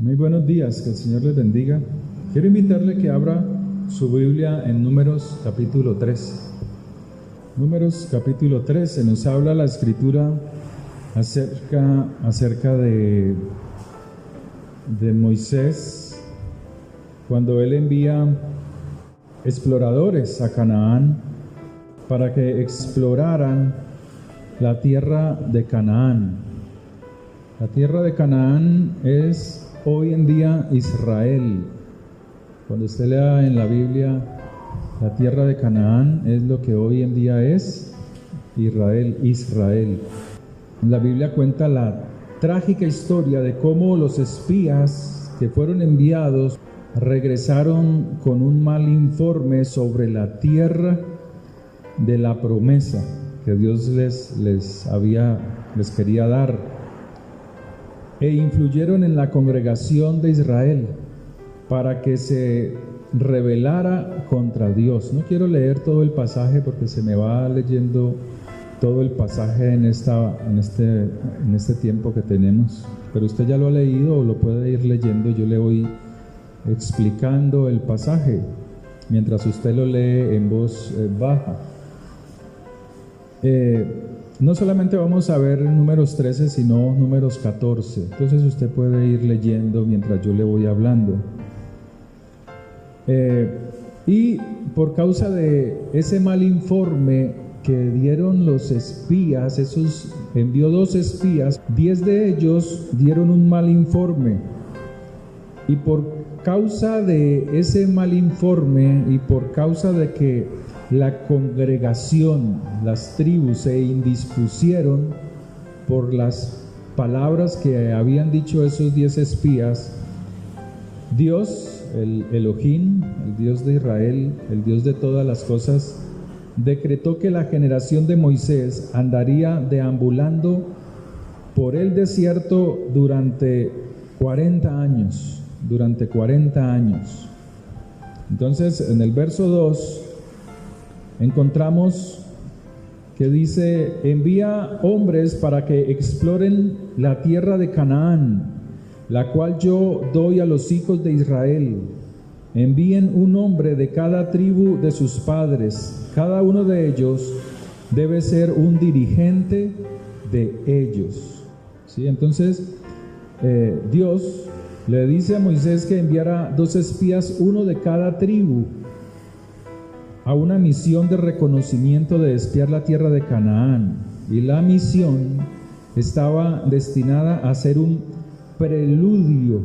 Muy buenos días, que el Señor les bendiga. Quiero invitarle que abra su Biblia en Números capítulo 3. Números capítulo 3, se nos habla la Escritura acerca de Moisés, cuando él envía exploradores a Canaán para que exploraran la tierra de Canaán. La tierra de Canaán es hoy en día Israel. Cuando usted lea en la Biblia, la tierra de Canaán es lo que hoy en día es Israel. La Biblia cuenta la trágica historia de cómo los espías que fueron enviados regresaron con un mal informe sobre la tierra de la promesa que Dios les quería dar, e influyeron en la congregación de Israel para que se rebelara contra Dios. No quiero leer todo el pasaje porque se me va leyendo todo el pasaje en este tiempo que tenemos, pero usted ya lo ha leído o lo puede ir leyendo. Yo le voy explicando el pasaje mientras usted lo lee en voz baja. No solamente vamos a ver Números 13, sino Números 14. Entonces usted puede ir leyendo mientras yo le voy hablando. Y por causa de ese mal informe que dieron los espías, envió 2 espías, 10 de ellos dieron un mal informe. Y por causa de ese mal informe y por causa de que la congregación, las tribus se indispusieron por las palabras que habían dicho esos 10 espías, Dios, el Elohim, el Dios de Israel, el Dios de todas las cosas, decretó que la generación de Moisés andaría deambulando por el desierto durante 40 años. Entonces, en el verso 2 encontramos que dice: envía hombres para que exploren la tierra de Canaán, la cual yo doy a los hijos de Israel. Envíen un hombre de cada tribu de sus padres. Cada uno de ellos debe ser un dirigente de ellos. ¿Sí? Entonces, Dios le dice a Moisés que enviara 2 espías, uno de cada tribu, a una misión de reconocimiento de espiar la tierra de Canaán. Y la misión estaba destinada a ser un preludio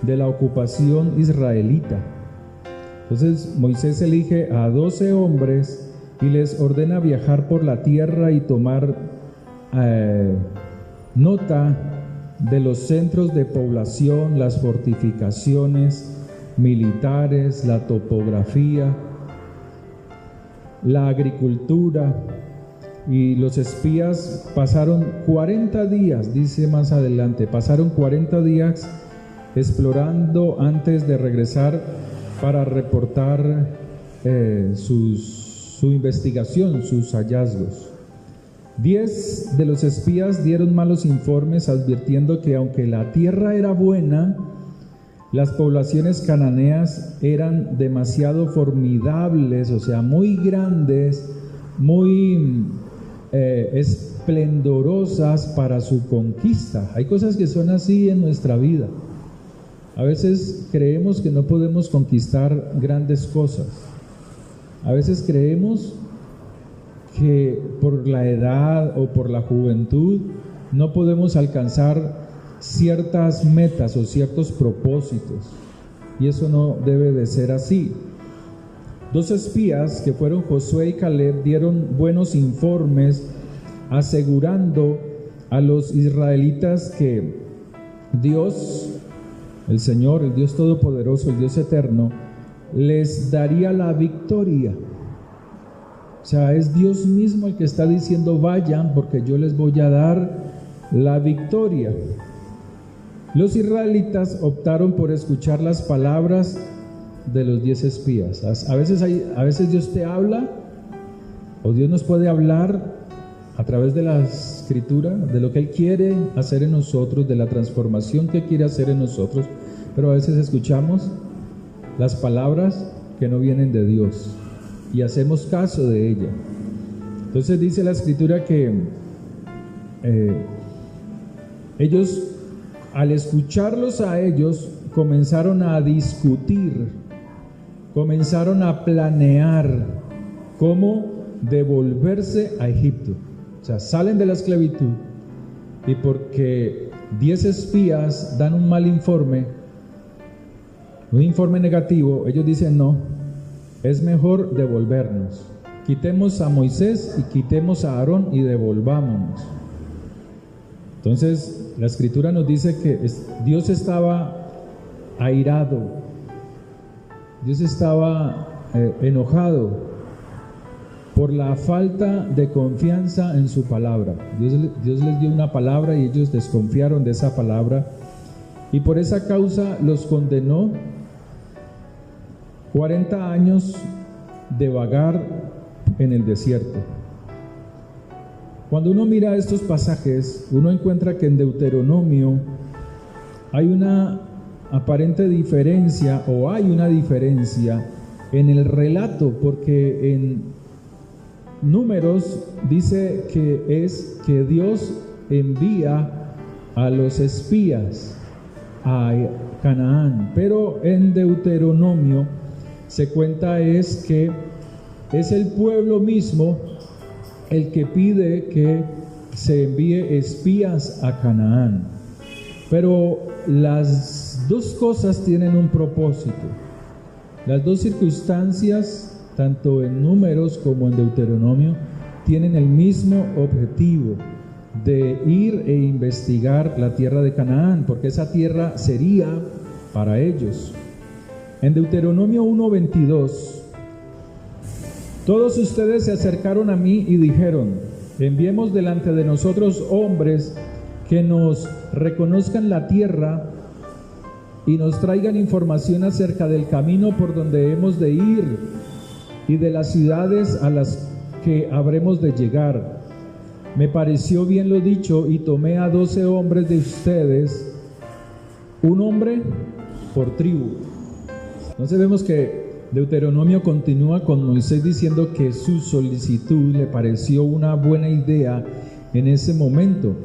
de la ocupación israelita. Entonces Moisés elige a 12 hombres y les ordena viajar por la tierra y tomar nota de los centros de población, las fortificaciones militares, la topografía, la agricultura. Y los espías pasaron 40 días, dice más adelante, pasaron 40 días explorando antes de regresar para reportar su investigación, sus hallazgos. 10 de los espías dieron malos informes, advirtiendo que aunque la tierra era buena, las poblaciones cananeas eran demasiado formidables, o sea, muy grandes, muy esplendorosas para su conquista. Hay cosas que son así en nuestra vida. A veces creemos que no podemos conquistar grandes cosas. A veces creemos que por la edad o por la juventud no podemos alcanzar ciertas metas o ciertos propósitos, y eso no debe de ser así. 2 espías, que fueron Josué y Caleb, dieron buenos informes asegurando a los israelitas que Dios, el Señor, el Dios Todopoderoso, el Dios Eterno, les daría la victoria. O sea, es Dios mismo el que está diciendo: vayan, porque yo les voy a dar la victoria. Los israelitas optaron por escuchar las palabras de los 10 espías. A veces Dios te habla, o Dios nos puede hablar a través de la Escritura, de lo que Él quiere hacer en nosotros, de la transformación que quiere hacer en nosotros, pero a veces escuchamos las palabras que no vienen de Dios y hacemos caso de ella. Entonces dice la Escritura que ellos, al escucharlos a ellos, comenzaron a discutir, comenzaron a planear cómo devolverse a Egipto. O sea, salen de la esclavitud y porque 10 espías dan un mal informe, un informe negativo, ellos dicen no, es mejor devolvernos. Quitemos a Moisés y quitemos a Aarón y devolvámonos. Entonces la Escritura nos dice que Dios estaba airado, Dios estaba enojado por la falta de confianza en su palabra. Dios les dio una palabra y ellos desconfiaron de esa palabra, y por esa causa los condenó 40 años de vagar en el desierto. Cuando uno mira estos pasajes, uno encuentra que en Deuteronomio hay una aparente diferencia, o hay una diferencia en el relato, porque en Números dice que Dios envía a los espías a Canaán, pero en Deuteronomio se cuenta es que es el pueblo mismo el que pide que se envíe espías a Canaán. Pero las dos cosas tienen un propósito. Las dos circunstancias, tanto en Números como en Deuteronomio, tienen el mismo objetivo de ir e investigar la tierra de Canaán, porque esa tierra sería para ellos. En Deuteronomio 1:22, todos ustedes se acercaron a mí y dijeron: enviemos delante de nosotros hombres que nos reconozcan la tierra y nos traigan información acerca del camino por donde hemos de ir y de las ciudades a las que habremos de llegar. Me pareció bien lo dicho y tomé a 12 hombres de ustedes, un hombre por tribu. Entonces vemos que Deuteronomio continúa con Moisés diciendo que su solicitud le pareció una buena idea en ese momento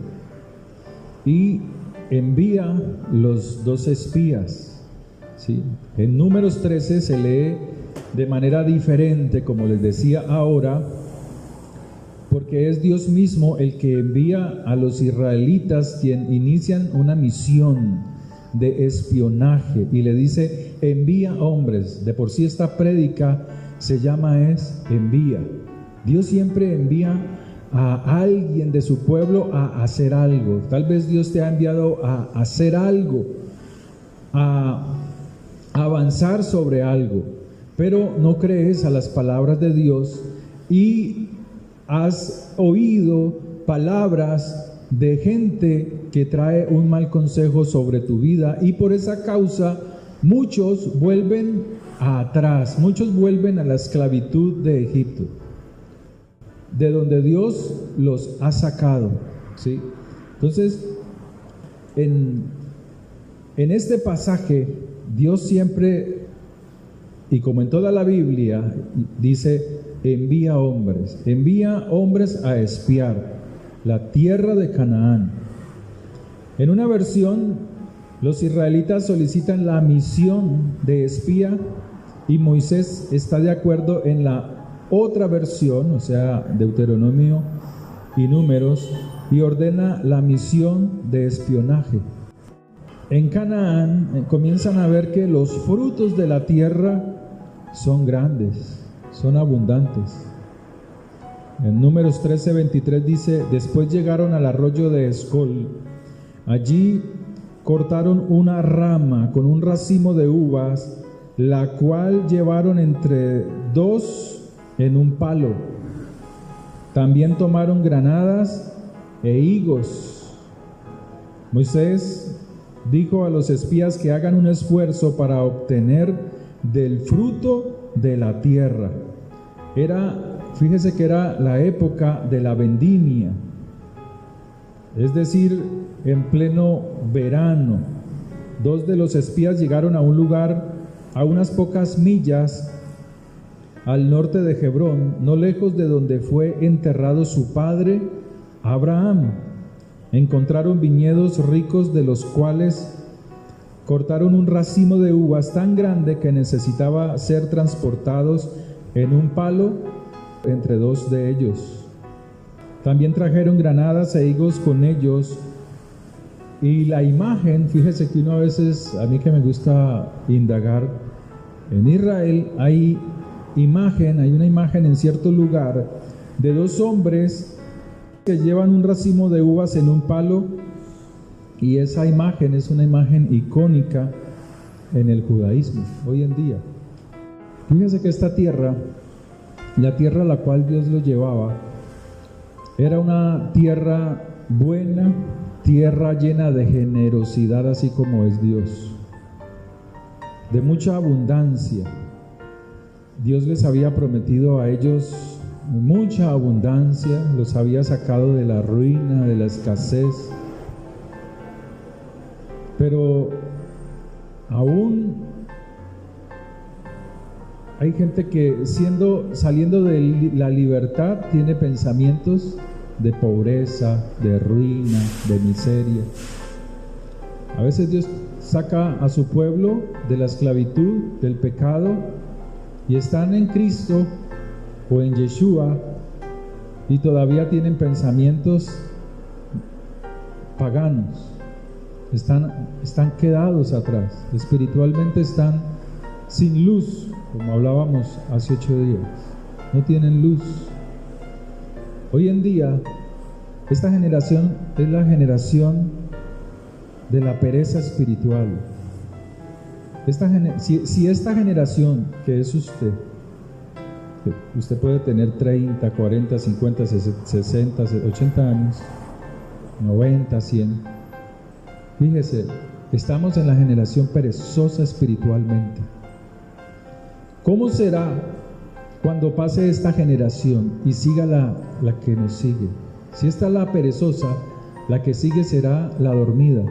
y envía los 12 espías, ¿sí? En Números 13 se lee de manera diferente, como les decía ahora, porque es Dios mismo el que envía a los israelitas, quien inician una misión de espionaje, y le dice: envía hombres. De por sí esta prédica se llama envía. Dios siempre envía a alguien de su pueblo a hacer algo. Tal vez Dios te ha enviado a hacer algo, a avanzar sobre algo, pero no crees a las palabras de Dios y has oído palabras de gente que trae un mal consejo sobre tu vida, y por esa causa muchos vuelven atrás, muchos vuelven a la esclavitud de Egipto, de donde Dios los ha sacado, ¿sí? Entonces, en este pasaje, Dios siempre, y como en toda la Biblia, dice: envía hombres a espiar la tierra de Canaán. En una versión, los israelitas solicitan la misión de espía y Moisés está de acuerdo. En la otra versión, o sea, Deuteronomio y Números, y ordena la misión de espionaje. En Canaán comienzan a ver que los frutos de la tierra son grandes, son abundantes. En Números 13:23 dice: después llegaron al arroyo de Escol. Allí cortaron una rama con un racimo de uvas, la cual llevaron entre 2 en un palo. También tomaron granadas e higos. Moisés dijo a los espías que hagan un esfuerzo para obtener del fruto de la tierra. Fíjese que era la época de la vendimia, es decir, en pleno verano, 2 de los espías llegaron a un lugar a unas pocas millas al norte de Hebrón, no lejos de donde fue enterrado su padre Abraham. Encontraron viñedos ricos, de los cuales cortaron un racimo de uvas tan grande que necesitaba ser transportados en un palo entre 2 de ellos. También trajeron granadas e higos con ellos. Y la imagen, fíjese que uno a veces, a mí que me gusta indagar, en Israel hay una imagen en cierto lugar de 2 hombres que llevan un racimo de uvas en un palo, y esa imagen es una imagen icónica en el judaísmo hoy en día. Fíjese que esta tierra, la tierra a la cual Dios los llevaba, era una tierra buena, tierra llena de generosidad, así como es Dios, de mucha abundancia. Dios les había prometido a ellos mucha abundancia, los había sacado de la ruina, de la escasez, pero aún hay gente que saliendo de la libertad tiene pensamientos de pobreza, de ruina, de miseria. A veces Dios saca a su pueblo de la esclavitud, del pecado, y están en Cristo o en Yeshua y todavía tienen pensamientos paganos. Están quedados atrás, espiritualmente están sin luz, como hablábamos hace 8 días, no tienen luz. Hoy en día, esta generación es la generación de la pereza espiritual. Si esta generación, que es usted puede tener 30, 40, 50, 60, 80 años, 90, 100, fíjese, estamos en la generación perezosa espiritualmente. ¿Cómo será cuando pase esta generación y siga la que nos sigue? Si esta es la perezosa, la que sigue será la dormida.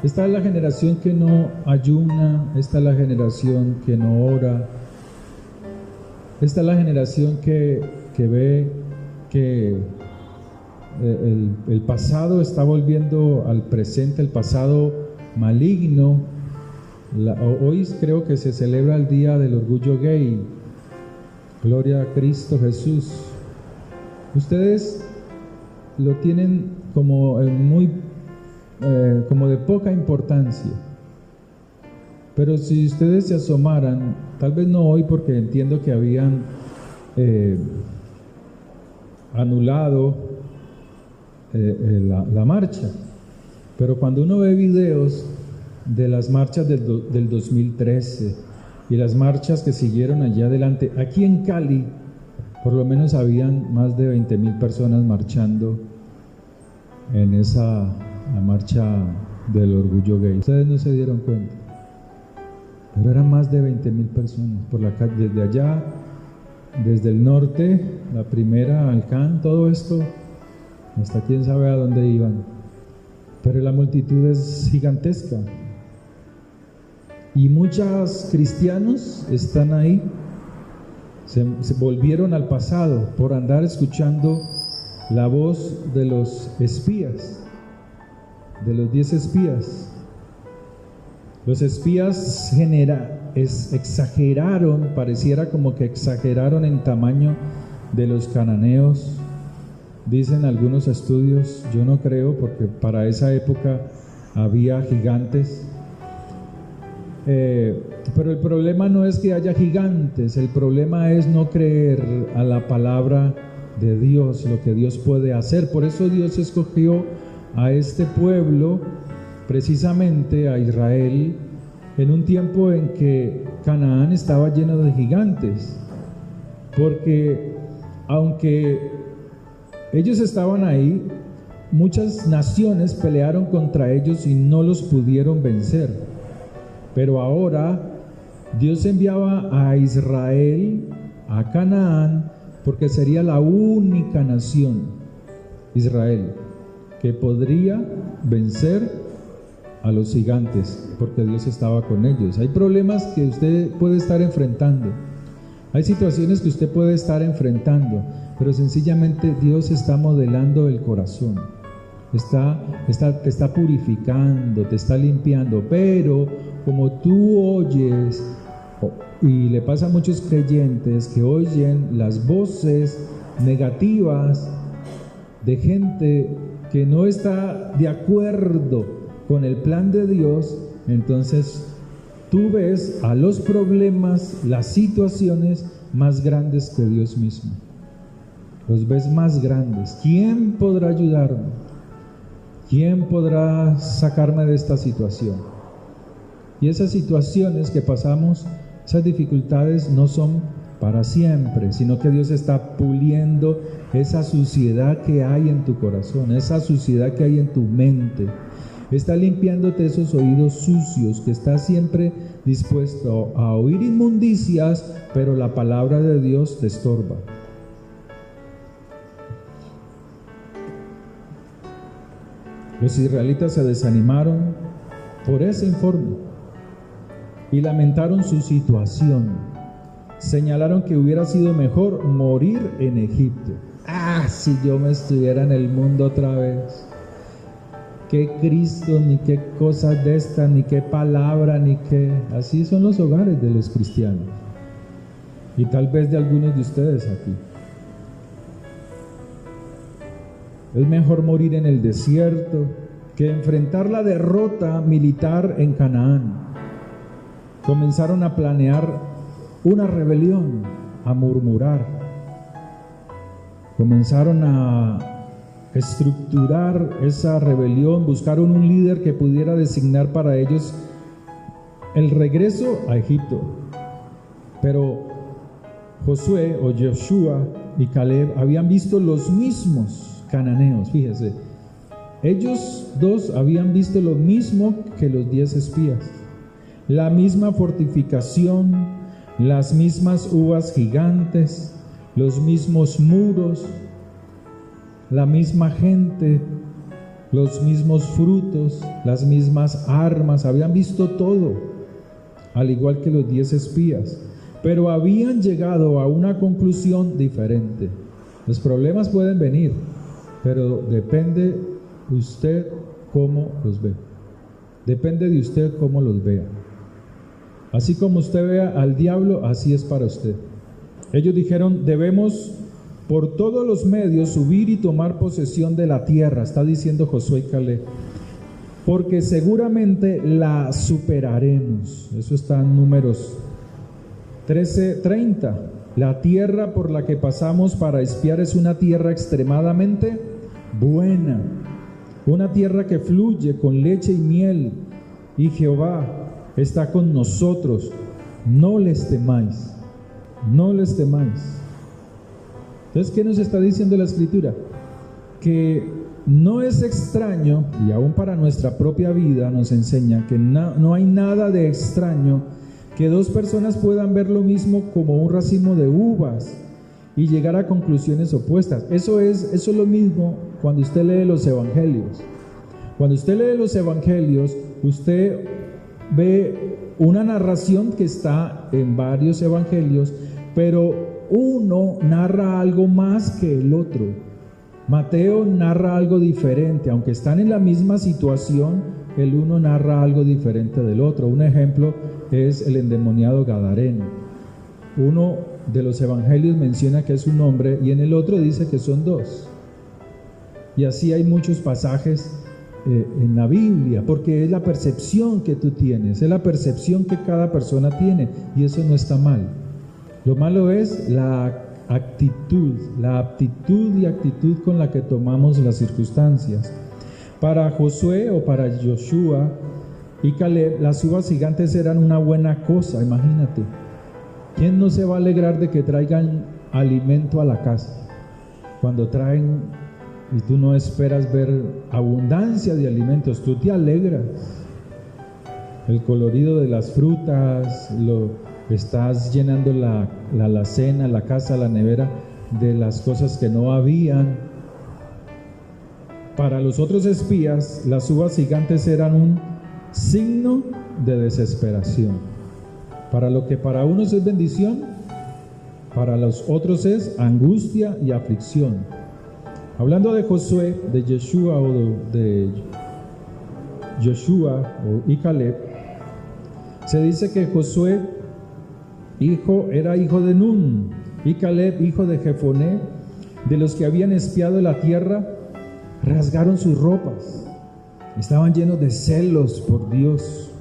Esta es la generación que no ayuna, esta es la generación que no ora, esta es la generación que ve que el pasado está volviendo al presente, el pasado maligno. Hoy creo que se celebra el Día del Orgullo Gay. Gloria a Cristo Jesús. Ustedes lo tienen como como de poca importancia, pero si ustedes se asomaran, tal vez no hoy porque entiendo que habían anulado la marcha, pero cuando uno ve videos de las marchas del 2013 y las marchas que siguieron allá adelante, aquí en Cali por lo menos habían más de 20,000 personas marchando en la marcha del orgullo gay. Ustedes no se dieron cuenta, pero eran más de 20,000 personas por la calle, desde allá, desde el norte, la primera, Alcán, todo esto, hasta quién sabe a dónde iban, pero la multitud es gigantesca. Y muchos cristianos están ahí, se volvieron al pasado por andar escuchando la voz de los espías, de los 10 espías. Los espías exageraron, pareciera como que exageraron en tamaño de los cananeos. Dicen algunos estudios, yo no creo, porque para esa época había gigantes. Pero el problema no es que haya gigantes, el problema es no creer a la palabra de Dios, lo que Dios puede hacer. Por eso Dios escogió a este pueblo, precisamente a Israel, en un tiempo en que Canaán estaba lleno de gigantes, porque aunque ellos estaban ahí, muchas naciones pelearon contra ellos y no los pudieron vencer. Pero ahora Dios enviaba a Israel, a Canaán, porque sería la única nación, Israel, que podría vencer a los gigantes, porque Dios estaba con ellos. Hay problemas que usted puede estar enfrentando, hay situaciones que usted puede estar enfrentando, pero sencillamente Dios está modelando el corazón, te está purificando, te está limpiando. Pero como tú oyes, y le pasa a muchos creyentes que oyen las voces negativas de gente que no está de acuerdo con el plan de Dios, entonces tú ves a los problemas, las situaciones más grandes que Dios mismo. Los ves más grandes. ¿Quién podrá ayudarme? ¿Quién podrá sacarme de esta situación? Y esas situaciones que pasamos, esas dificultades no son para siempre, sino que Dios está puliendo esa suciedad que hay en tu corazón, esa suciedad que hay en tu mente. Está limpiándote esos oídos sucios, que estás siempre dispuesto a oír inmundicias, pero la palabra de Dios te estorba. Los israelitas se desanimaron por ese informe y lamentaron su situación. Señalaron que hubiera sido mejor morir en Egipto. Si yo me estuviera en el mundo otra vez. Qué Cristo, ni qué cosas de estas, ni qué palabra, ni qué... Así son los hogares de los cristianos, y tal vez de algunos de ustedes aquí. Es mejor morir en el desierto que enfrentar la derrota militar en Canaán. Comenzaron a planear una rebelión, a murmurar. Comenzaron a estructurar esa rebelión, buscaron un líder que pudiera designar para ellos el regreso a Egipto. Pero Josué o Joshua y Caleb habían visto los mismos cananeos, fíjese, ellos dos habían visto lo mismo que los 10 espías, la misma fortificación, las mismas uvas gigantes, los mismos muros, la misma gente, los mismos frutos, las mismas armas. Habían visto todo, al igual que los 10 espías, pero habían llegado a una conclusión diferente. Los problemas pueden venir, pero depende usted cómo los ve. Depende de usted cómo los vea. Así como usted vea al diablo, así es para usted. Ellos dijeron: debemos por todos los medios subir y tomar posesión de la tierra, está diciendo Josué y Caleb, porque seguramente la superaremos. Eso está en Números 13:30. La tierra por la que pasamos para espiar es una tierra extremadamente buena, una tierra que fluye con leche y miel, y Jehová está con nosotros. No les temáis, no les temáis. Entonces, ¿qué nos está diciendo la Escritura? Que no es extraño, y aún para nuestra propia vida nos enseña que no hay nada de extraño que dos personas puedan ver lo mismo como un racimo de uvas y llegar a conclusiones opuestas. Eso es lo mismo cuando usted lee los evangelios. Cuando usted lee los evangelios, usted ve una narración que está en varios evangelios, pero uno narra algo más que el otro. Mateo narra algo diferente, aunque están en la misma situación, el uno narra algo diferente del otro. Un ejemplo es el endemoniado gadareno. Uno de los evangelios menciona que es un hombre y en el otro dice que son dos. Y así hay muchos pasajes en la Biblia, porque es la percepción que tú tienes, es la percepción que cada persona tiene, y eso no está mal. Lo malo es la aptitud y actitud con la que tomamos las circunstancias. Para Josué o para Joshua y Caleb, las uvas gigantes eran una buena cosa. Imagínate, ¿quién no se va a alegrar de que traigan alimento a la casa? Cuando traen y tú no esperas ver abundancia de alimentos, tú te alegras. El colorido de las frutas, estás llenando la alacena, la casa, la nevera de las cosas que no habían. Para los otros espías, las uvas gigantes eran un signo de desesperación. Para lo que para unos es bendición, para los otros es angustia y aflicción. Hablando de Josué, de Yeshua y Caleb, se dice que Josué era hijo de Nun y Caleb hijo de Jefoné. De los que habían espiado la tierra, rasgaron sus ropas. Estaban llenos de celos por Dios,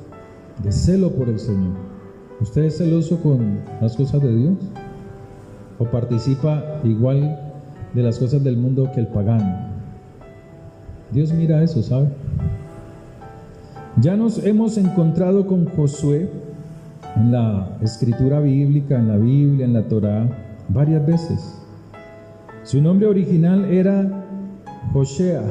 de celo por el Señor. ¿Usted es celoso con las cosas de Dios? ¿O participa igual de las cosas del mundo que el pagano? Dios mira eso, ¿sabe? Ya nos hemos encontrado con Josué en la escritura bíblica, en la Biblia, en la Torá, varias veces. Su nombre original era Joshea.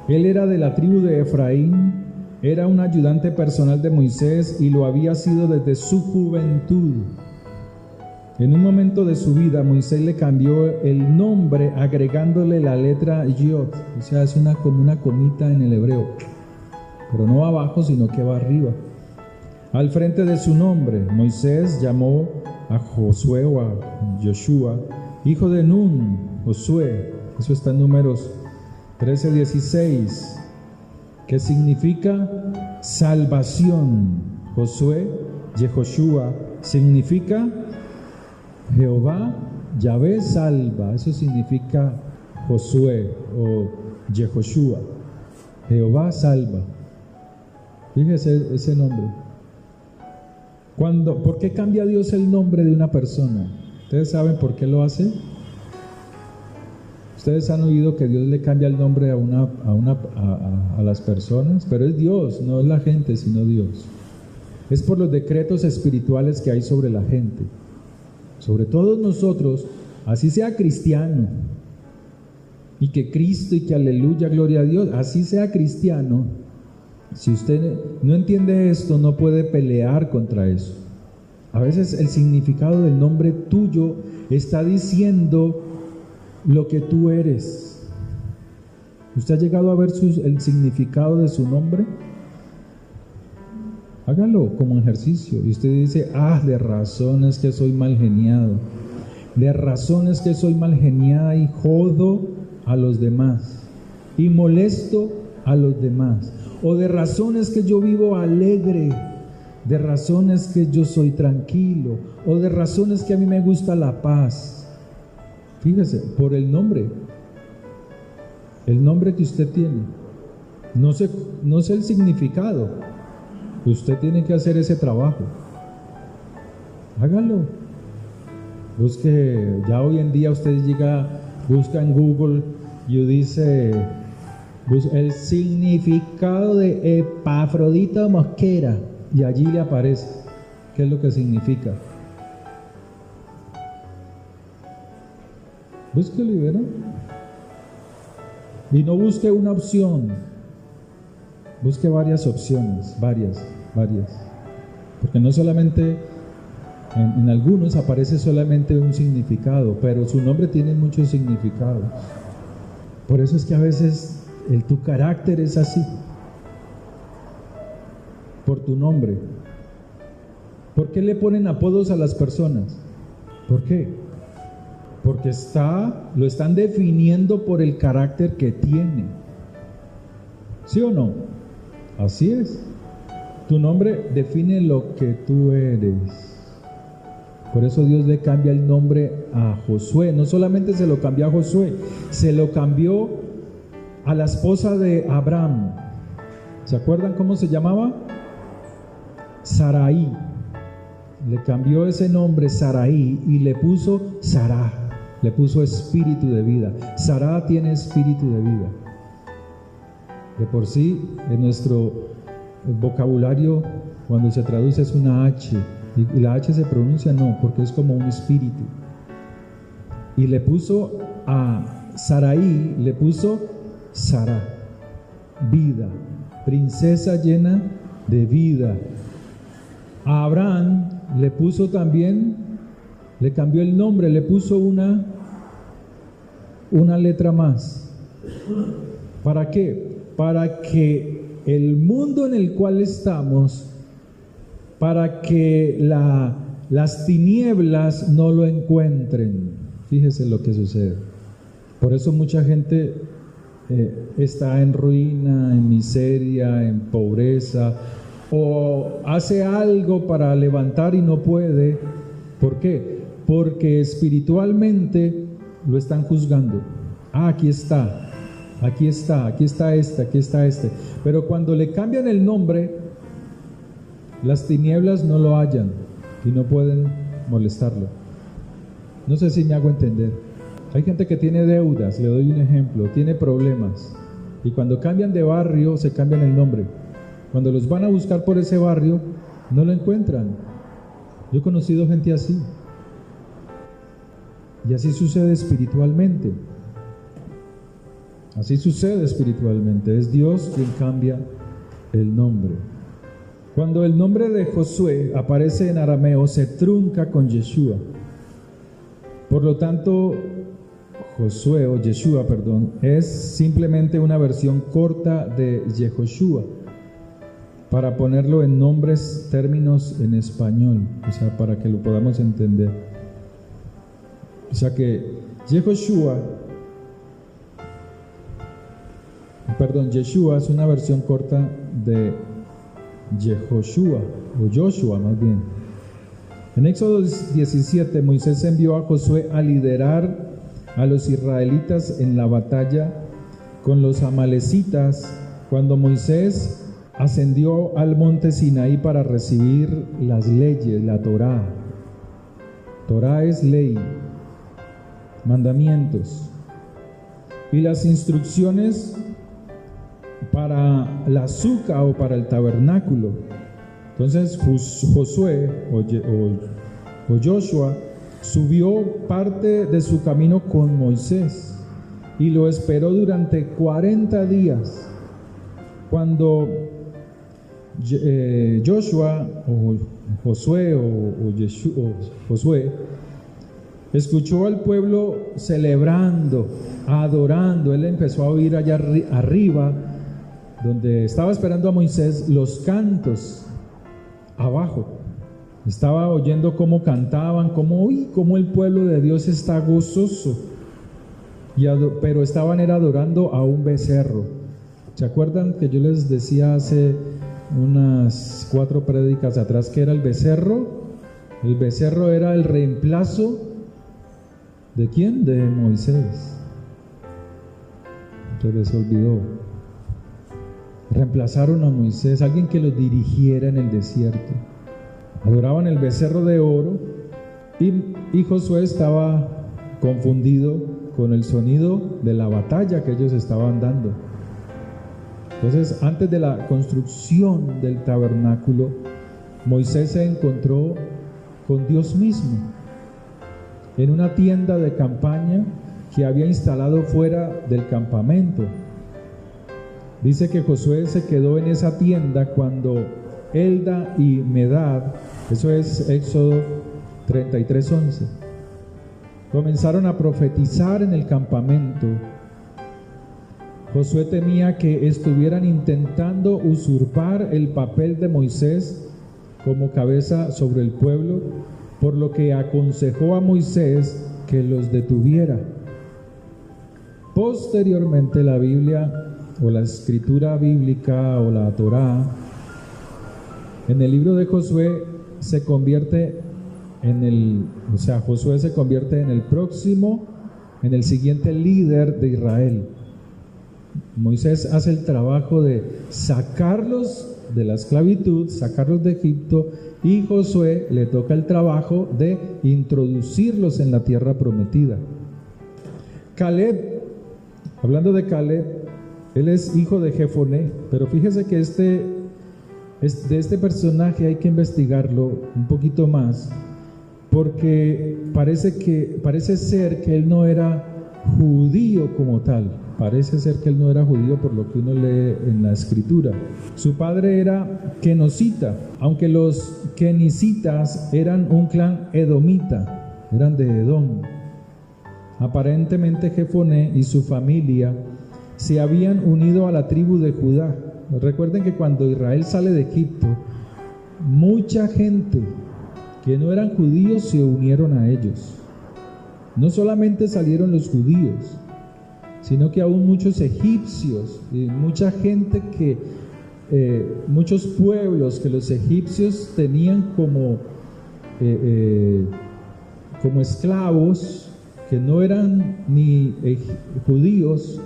Él era de la tribu de Efraín, era un ayudante personal de Moisés y lo había sido desde su juventud. En un momento de su vida, Moisés le cambió el nombre agregándole la letra Yod, o sea, es como una comita en el hebreo, pero no abajo, sino que va arriba. Al frente de su nombre, Moisés llamó a Josué o a Joshua, hijo de Nun, Josué. Eso está en Números 13:16, que significa salvación. Josué, Yehoshua, significa Jehová, Yahvé salva. Eso significa Josué o Yehoshua. Jehová salva. Fíjese ese nombre. ¿Por qué cambia Dios el nombre de una persona? ¿Ustedes saben por qué lo hace? Ustedes han oído que Dios le cambia el nombre a las personas, pero es Dios, no es la gente, sino Dios. Es por los decretos espirituales que hay sobre la gente, sobre todos nosotros, así sea cristiano, y que Cristo y que aleluya, gloria a Dios, así sea cristiano. Si usted no entiende esto, no puede pelear contra eso. A veces el significado del nombre tuyo está diciendo lo que tú eres. ¿Usted ha llegado a ver el significado de su nombre? Hágalo como ejercicio. Y usted dice, de razón es que soy mal geniado. De razón es que soy mal geniada y jodo a los demás. Y molesto a los demás. O de razón es que yo vivo alegre. De razón es que yo soy tranquilo. O de razón es que a mí me gusta la paz. Fíjese, por el nombre que usted tiene, no sé el significado. Usted tiene que hacer ese trabajo. Hágalo. Busque, ya hoy en día usted busca en Google y dice el significado de Epafrodito Mosquera y allí le aparece qué es lo que significa. Búsquelo y verá. Y no busque una opción, busque varias opciones, varias. Porque no solamente, en algunos aparece solamente un significado, pero su nombre tiene muchos significados. Por eso es que a veces tu carácter es así, por tu nombre. ¿Por qué le ponen apodos a las personas? ¿Por qué? Porque lo están definiendo por el carácter que tiene. ¿Sí o no? Así es. Tu nombre define lo que tú eres. Por eso Dios le cambia el nombre a Josué. No solamente se lo cambió a Josué, se lo cambió a la esposa de Abraham. ¿Se acuerdan cómo se llamaba? Sarai. Le cambió ese nombre Sarai y le puso Sará. Le puso espíritu de vida. Sará tiene espíritu de vida. De por sí, en nuestro vocabulario, cuando se traduce es una H. Y la H se pronuncia no, porque es como un espíritu. Y le puso a Sarai, le puso Sará, vida, princesa llena de vida. A Abraham le puso también, le cambió el nombre, le puso una letra más, ¿Para qué? Para que el mundo en el cual estamos, para que las tinieblas no lo encuentren. Fíjese lo que sucede. Por eso mucha gente está en ruina, en miseria, en pobreza, o hace algo para levantar y no puede. ¿Por qué? Porque espiritualmente lo están juzgando. Aquí está, aquí está, aquí está este, aquí está este. Pero cuando le cambian el nombre, las tinieblas no lo hallan y no pueden molestarlo. No sé si me hago entender. Hay gente que tiene deudas, le doy un ejemplo, tiene problemas, y cuando cambian de barrio se cambian el nombre. Cuando los van a buscar por ese barrio, no lo encuentran. Yo he conocido gente así. Y así sucede espiritualmente. Así sucede espiritualmente. Es Dios quien cambia el nombre. Cuando el nombre de Josué aparece en arameo, se trunca con Yeshua. Por lo tanto, Josué o Yeshua, es simplemente una versión corta de Yehoshua, para ponerlo en nombres, términos en español, o sea, para que lo podamos entender. O sea que Yeshua es una versión corta de Yehoshua, o Joshua más bien. En Éxodo 17, Moisés envió a Josué a liderar a los israelitas en la batalla con los amalecitas, cuando Moisés ascendió al monte Sinaí para recibir las leyes, la Torá. Torá es ley, mandamientos, y las instrucciones para la azúcar o para el tabernáculo. Entonces Josué o Joshua subió parte de su camino con Moisés y lo esperó durante 40 días. Cuando Joshua o Josué Josué escuchó al pueblo celebrando, adorando, él empezó a oír allá arriba, donde estaba esperando a Moisés, los cantos abajo. Estaba oyendo cómo cantaban, cómo el pueblo de Dios está gozoso, pero estaban adorando a un becerro. ¿Se acuerdan que yo les decía hace unas 4 prédicas atrás que era el becerro? El becerro era el reemplazo ¿de quién? De Moisés. Se les olvidó. Reemplazaron a Moisés, alguien que los dirigiera en el desierto. Adoraban el becerro de oro y Josué estaba confundido con el sonido de la batalla que ellos estaban dando. Entonces, antes de la construcción del tabernáculo, Moisés se encontró con Dios mismo en una tienda de campaña que había instalado fuera del campamento. Dice que Josué se quedó en esa tienda cuando Elda y Medad, eso es Éxodo 33:11, comenzaron a profetizar en el campamento. Josué temía que estuvieran intentando usurpar el papel de Moisés como cabeza sobre el pueblo, por lo que aconsejó a Moisés que los detuviera. Posteriormente, la Biblia o la escritura bíblica o la Torá en el libro de Josué se convierte Josué se convierte en el siguiente líder de Israel. Moisés hace el trabajo de sacarlos de la esclavitud, sacarlos de Egipto, y Josué le toca el trabajo de introducirlos en la tierra prometida. Caleb, hablando de Caleb, él es hijo de Jefoné, pero fíjese que de este personaje hay que investigarlo un poquito más, porque parece ser que él no era judío como tal. Parece ser que él no era judío por lo que uno lee en la escritura. Su padre era kenosita, aunque los kenicitas eran un clan edomita, eran de Edom. Aparentemente Jefoné y su familia se habían unido a la tribu de Judá. Recuerden que cuando Israel sale de Egipto, mucha gente que no eran judíos se unieron a ellos. No solamente salieron los judíos, sino que aún muchos egipcios y mucha gente muchos pueblos que los egipcios tenían como esclavos, que no eran ni judíos,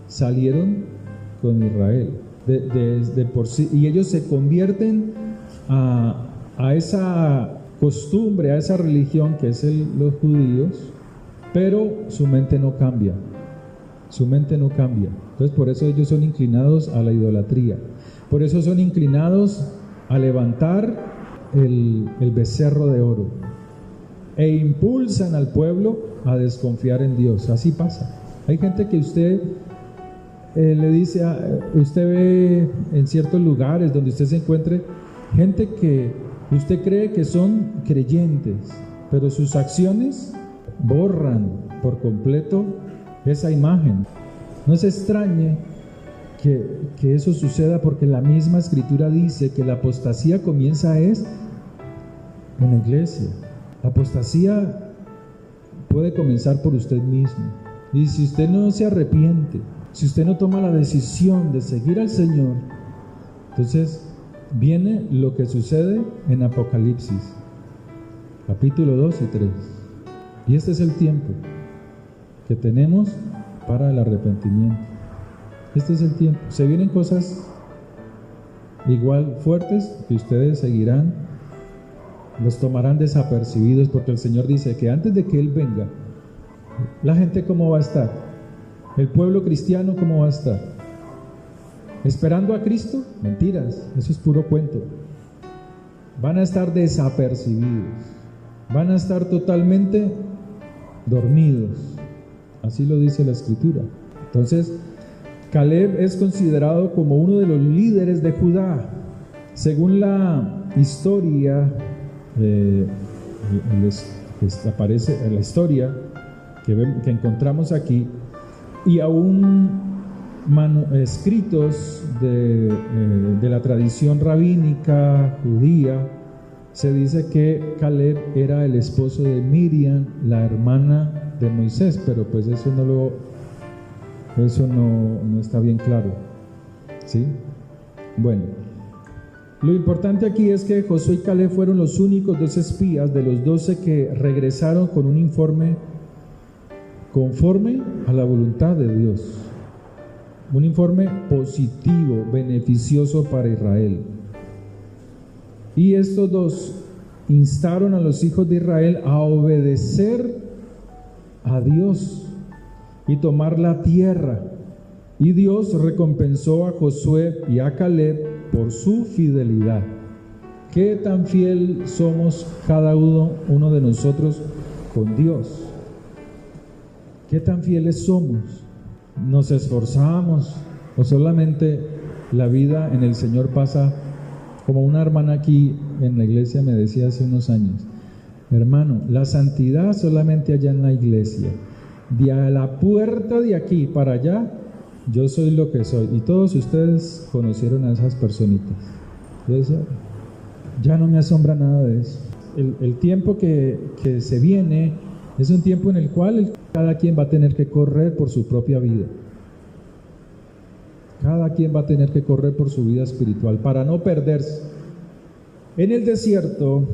salieron con Israel de por sí, y ellos se convierten a esa costumbre, a esa religión que es los judíos, pero su mente no cambia. Entonces por eso ellos son inclinados a la idolatría, por eso son inclinados a levantar el becerro de oro, e impulsan al pueblo a desconfiar en Dios. Así pasa. Hay gente que usted le dice, usted ve en ciertos lugares donde usted se encuentre, gente que usted cree que son creyentes, pero sus acciones borran por completo esa imagen. No se extrañe que eso suceda, porque la misma escritura dice que la apostasía comienza en la iglesia. La apostasía puede comenzar por usted mismo, y si usted no se arrepiente, si usted no toma la decisión de seguir al Señor, entonces viene lo que sucede en Apocalipsis capítulo 2 y 3, y este es el tiempo que tenemos para el arrepentimiento. Este es el tiempo. Se vienen cosas igual fuertes que ustedes seguirán, los tomarán desapercibidos, porque el Señor dice que antes de que Él venga, la gente ¿cómo va a estar? El pueblo cristiano ¿cómo va a estar? ¿Esperando a Cristo? Mentiras, eso es puro cuento. Van a estar desapercibidos, van a estar totalmente dormidos. Así lo dice la Escritura. Entonces, Caleb es considerado como uno de los líderes de Judá. Según la historia, aparece en la historia que encontramos aquí, y aún escritos de la tradición rabínica judía, se dice que Caleb era el esposo de Miriam, la hermana de Moisés, pero pues eso no está bien claro, ¿sí? Bueno, lo importante aquí es que Josué y Caleb fueron los únicos 2 espías de los 12 que regresaron con un informe conforme a la voluntad de Dios, un informe positivo, beneficioso para Israel. Y estos 2 instaron a los hijos de Israel a obedecer a Dios y tomar la tierra, y Dios recompensó a Josué y a Caleb por su fidelidad. ¿Qué tan fiel somos cada uno de nosotros con Dios? ¿Qué tan fieles somos? ¿Nos esforzamos o solamente la vida en el Señor pasa? Como una hermana aquí en la iglesia me decía hace unos años: hermano, la santidad solamente allá en la iglesia, de a la puerta de aquí para allá, yo soy lo que soy. Y todos ustedes conocieron a esas personitas. Entonces, ya no me asombra nada de eso. El tiempo que se viene es un tiempo en el cual cada quien va a tener que correr por su propia vida. Cada quien va a tener que correr por su vida espiritual para no perderse. En el desierto,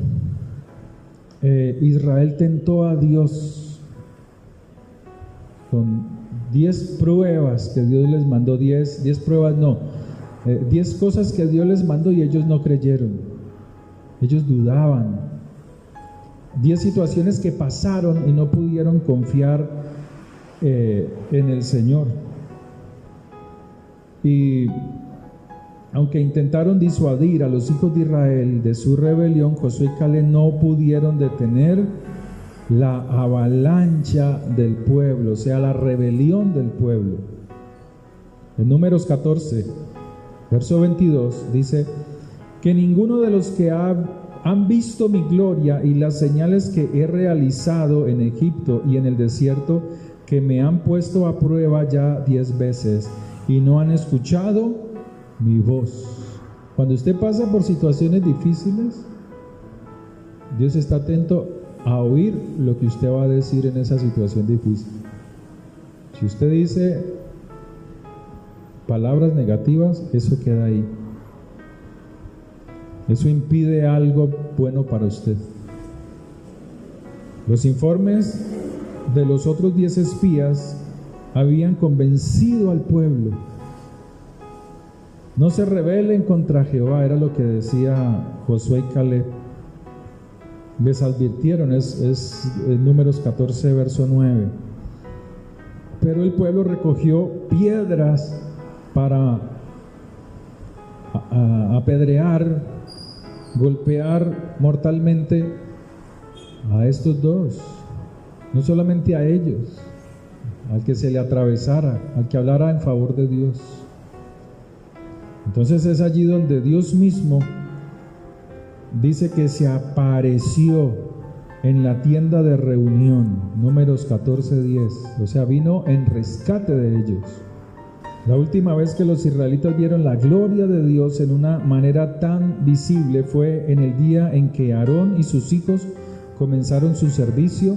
Israel tentó a Dios con 10 pruebas que Dios les mandó, 10 pruebas no, 10 cosas que Dios les mandó, y ellos no creyeron, ellos dudaban. 10 situaciones que pasaron y no pudieron confiar en el Señor. Y aunque intentaron disuadir a los hijos de Israel de su rebelión, Josué y Caleb no pudieron detener la avalancha del pueblo, o sea, la rebelión del pueblo. En Números 14, verso 22, dice que ninguno de los que han visto mi gloria y las señales que he realizado en Egipto y en el desierto que me han puesto a prueba ya 10 veces y no han escuchado mi voz. Cuando usted pasa por situaciones difíciles, Dios está atento a oír lo que usted va a decir en esa situación difícil. Si usted dice palabras negativas, eso queda ahí. Eso impide algo bueno para usted. Los informes de los otros 10 espías habían convencido al pueblo. No se rebelen contra Jehová, era lo que decía Josué y Caleb. Les advirtieron, es Números 14, verso 9. Pero el pueblo recogió piedras para apedrear, golpear mortalmente a estos dos. No solamente a ellos, al que se le atravesara, al que hablara en favor de Dios. Entonces es allí donde Dios mismo dice que se apareció en la tienda de reunión, Números 14:10, o sea, vino en rescate de ellos. La última vez que los israelitas vieron la gloria de Dios en una manera tan visible fue en el día en que Aarón y sus hijos comenzaron su servicio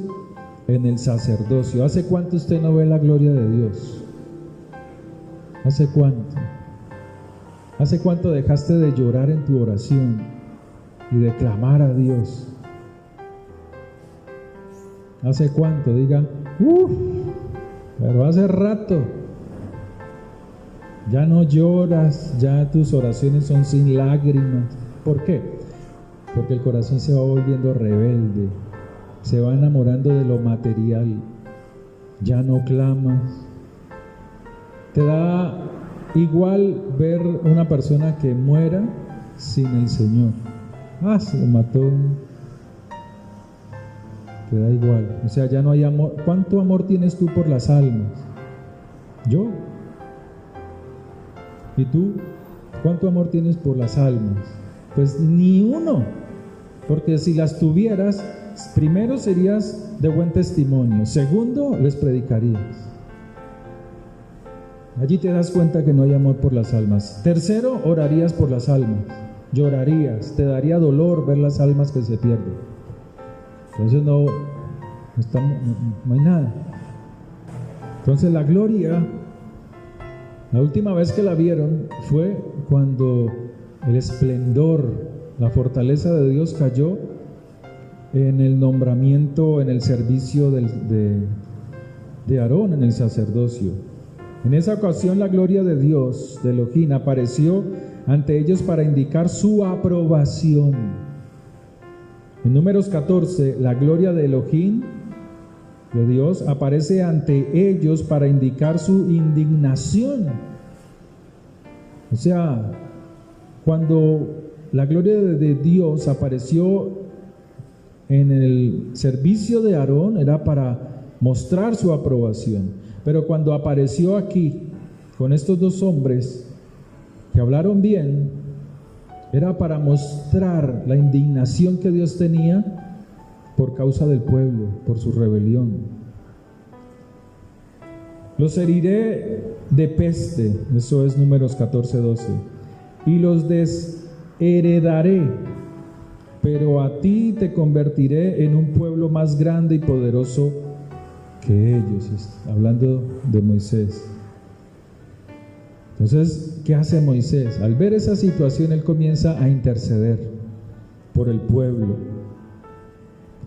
en el sacerdocio. ¿Hace cuánto usted no ve la gloria de Dios? ¿Hace cuánto? ¿Hace cuánto dejaste de llorar en tu oración y de clamar a Dios? ¿Hace cuánto? Diga, pero hace rato. Ya no lloras, ya tus oraciones son sin lágrimas. ¿Por qué? Porque el corazón se va volviendo rebelde, se va enamorando de lo material, ya no clamas. Te da igual ver una persona que muera sin el Señor. Se mató. Te da igual, o sea, ya no hay amor. ¿Cuánto amor tienes tú por las almas? Yo. ¿Y tú? ¿Cuánto amor tienes por las almas? Pues ni uno, porque si las tuvieras, primero serías de buen testimonio, segundo, les predicarías. Allí te das cuenta que no hay amor por las almas. Tercero, orarías por las almas, llorarías, te daría dolor ver las almas que se pierden. Entonces no hay nada. Entonces la gloria, la última vez que la vieron fue cuando el esplendor, la fortaleza de Dios cayó en el nombramiento, en el servicio de Aarón en el sacerdocio. En esa ocasión la gloria de Dios, de Elohim, apareció ante ellos para indicar su aprobación. En Números 14, la gloria de Elohim, de Dios, aparece ante ellos para indicar su indignación. O sea, cuando la gloria de Dios apareció en el servicio de Aarón, era para mostrar su aprobación. Pero cuando apareció aquí, con estos dos hombres que hablaron bien, era para mostrar la indignación que Dios tenía por causa del pueblo, por su rebelión. Los heriré de peste, eso es Números 14:12, y los desheredaré, pero a ti te convertiré en un pueblo más grande y poderoso que ellos. Hablando de Moisés. Entonces, ¿qué hace Moisés? Al ver esa situación, él comienza a interceder por el pueblo,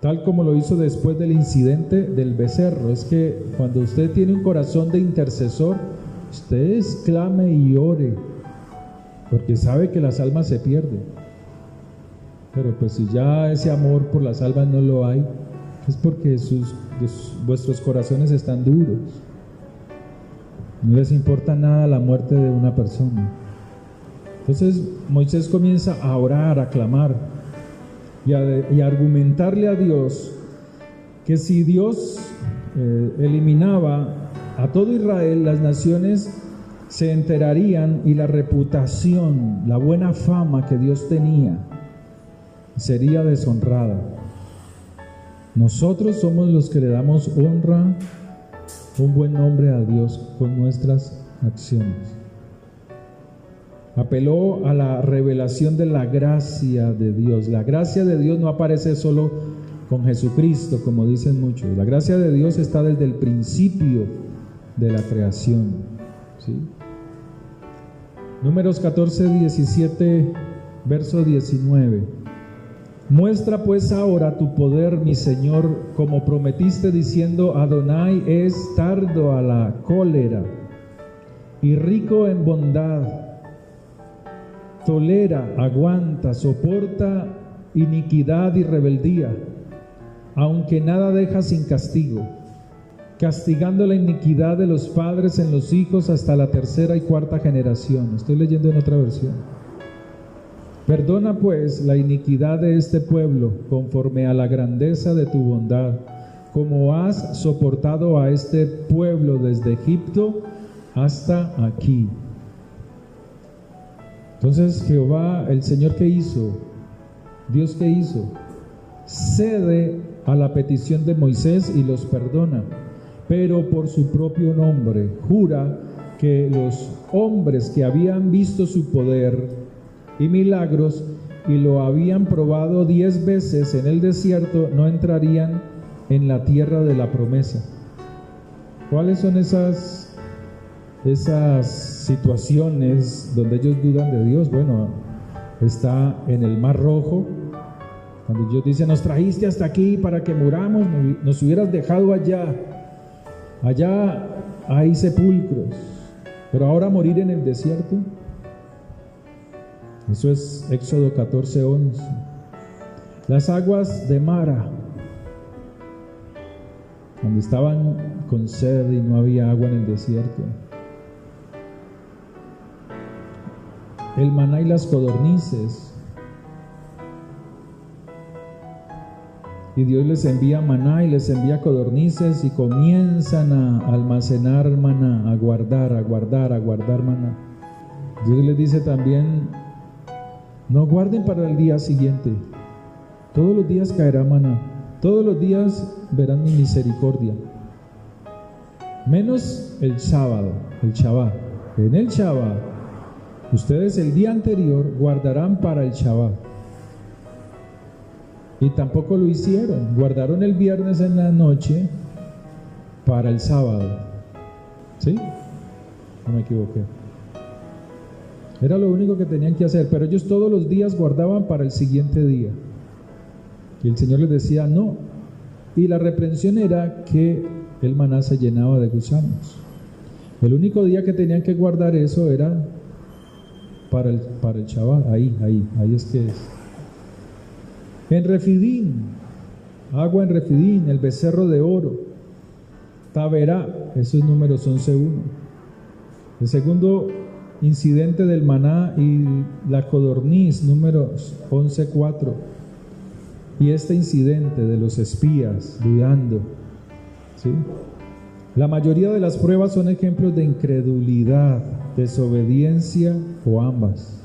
tal como lo hizo después del incidente del becerro. Es que cuando usted tiene un corazón de intercesor, usted clame y ore, porque sabe que las almas se pierden. Pero pues si ya ese amor por las almas no lo hay, es porque vuestros corazones están duros. No les importa nada la muerte de una persona. Entonces Moisés comienza a orar, a clamar y a argumentarle a Dios que si Dios eliminaba a todo Israel, las naciones se enterarían y la reputación, la buena fama que Dios tenía sería deshonrada. Nosotros somos los que le damos honra un buen nombre a Dios con nuestras acciones. Apeló a la revelación de la gracia de Dios. La gracia de Dios no aparece solo con Jesucristo, como dicen muchos. La gracia de Dios está desde el principio de la creación, ¿sí? Números 14, 17, verso 19. Muestra pues ahora tu poder, mi Señor, como prometiste, diciendo: Adonai es tardo a la cólera y rico en bondad, tolera, aguanta, soporta iniquidad y rebeldía, aunque nada deja sin castigo, castigando la iniquidad de los padres en los hijos hasta la tercera y cuarta generación. Estoy leyendo en otra versión. Perdona pues la iniquidad de este pueblo conforme a la grandeza de tu bondad, como has soportado a este pueblo desde Egipto hasta aquí. Entonces Jehová, el Señor, ¿qué hizo? Dios, ¿qué hizo? Cede a la petición de Moisés y los perdona, pero por su propio nombre jura que los hombres que habían visto su poder y milagros y lo habían probado 10 veces en el desierto no entrarían en la tierra de la promesa. ¿Cuáles son esas situaciones donde ellos dudan de Dios? Bueno, está en el Mar Rojo, cuando Dios dice: nos trajiste hasta aquí para que muramos, nos hubieras dejado allá hay sepulcros, pero ahora morir en el desierto. Eso es Éxodo 14, 11. Las aguas de Mara, cuando estaban con sed y no había agua en el desierto. El maná y las codornices, y Dios les envía maná y les envía codornices y comienzan a almacenar maná, a guardar maná. Dios les dice también: no guarden para el día siguiente, todos los días caerá maná, todos los días verán mi misericordia, menos el sábado, el Shabbat. En el Shabbat ustedes el día anterior guardarán para el Shabbat. Y tampoco lo hicieron, guardaron el viernes en la noche para el sábado. ¿Sí? No me equivoqué. Era lo único que tenían que hacer, pero ellos todos los días guardaban para el siguiente día. Y el Señor les decía: no. Y la reprensión era que el maná se llenaba de gusanos. El único día que tenían que guardar eso era para el Shabbat. Ahí es que es. En Refidín, agua en Refidín, el becerro de oro, Taberá, eso es Números 11:1. El segundo incidente del maná y la codorniz, Números 11:4. Y este incidente de los espías dudando, ¿sí? La mayoría de las pruebas son ejemplos de incredulidad, desobediencia o ambas.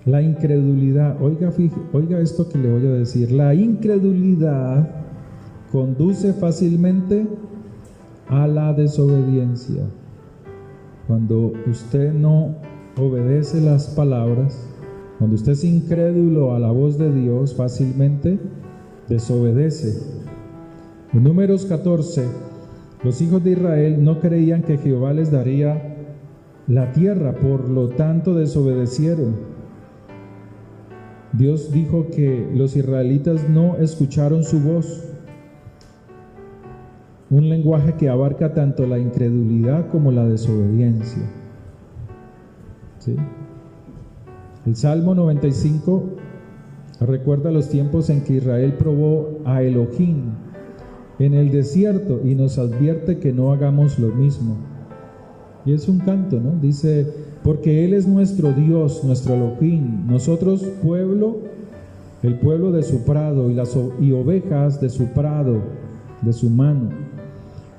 La incredulidad, oiga esto que le voy a decir: la incredulidad conduce fácilmente a la desobediencia. Cuando usted no obedece las palabras, cuando usted es incrédulo a la voz de Dios, fácilmente desobedece. En Números 14, los hijos de Israel no creían que Jehová les daría la tierra, por lo tanto desobedecieron. Dios dijo que los israelitas no escucharon su voz, un lenguaje que abarca tanto la incredulidad como la desobediencia. ¿Sí? El Salmo 95 recuerda los tiempos en que Israel probó a Elohim en el desierto y nos advierte que no hagamos lo mismo. Y es un canto, ¿no? Dice: porque Él es nuestro Dios, nuestro Elohim, nosotros pueblo, el pueblo de su prado y ovejas de su prado, de su mano.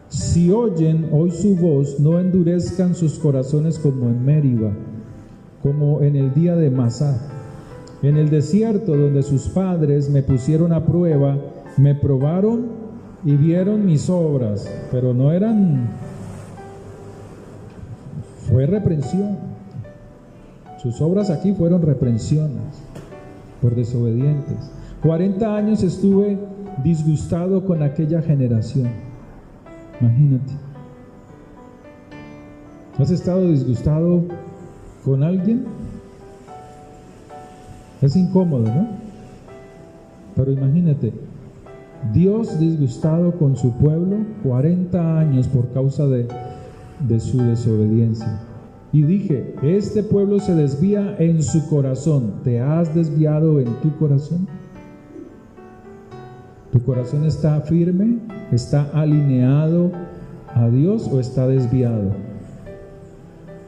Si oyen hoy su voz, no endurezcan sus corazones como en Meriba, como en el día de Masá, en el desierto donde sus padres me pusieron a prueba, me probaron y vieron mis obras, pero no eran, fue reprensión. Sus obras aquí fueron reprensiones por desobedientes. 40 años estuve disgustado con aquella generación. Imagínate. ¿Has estado disgustado con alguien? Es incómodo, ¿no? Pero imagínate, Dios disgustado con su pueblo 40 años por causa de su desobediencia. Y dije, este pueblo se desvía en su corazón. ¿Te has desviado en tu corazón? ¿Tu corazón está firme? ¿Está alineado a Dios o está desviado?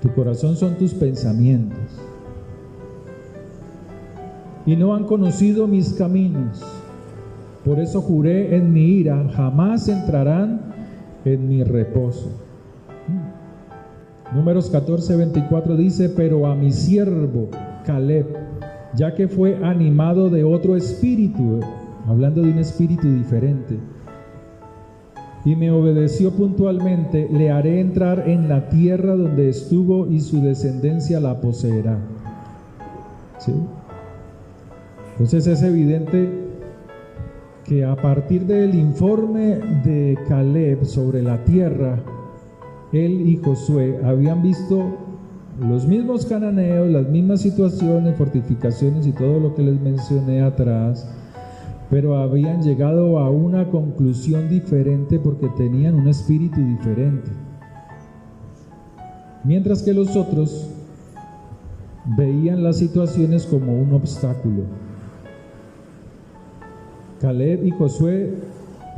Tu corazón son tus pensamientos. Y no han conocido mis caminos. Por eso juré en mi ira, jamás entrarán en mi reposo. Números 14:24 dice, pero a mi siervo Caleb, ya que fue animado de otro espíritu, hablando de un espíritu diferente, y me obedeció puntualmente, le haré entrar en la tierra donde estuvo y su descendencia la poseerá. ¿Sí? Entonces es evidente que a partir del informe de Caleb sobre la tierra, él y Josué habían visto los mismos cananeos, las mismas situaciones, fortificaciones y todo lo que les mencioné atrás, pero habían llegado a una conclusión diferente porque tenían un espíritu diferente. Mientras que los otros veían las situaciones como un obstáculo. Caleb y Josué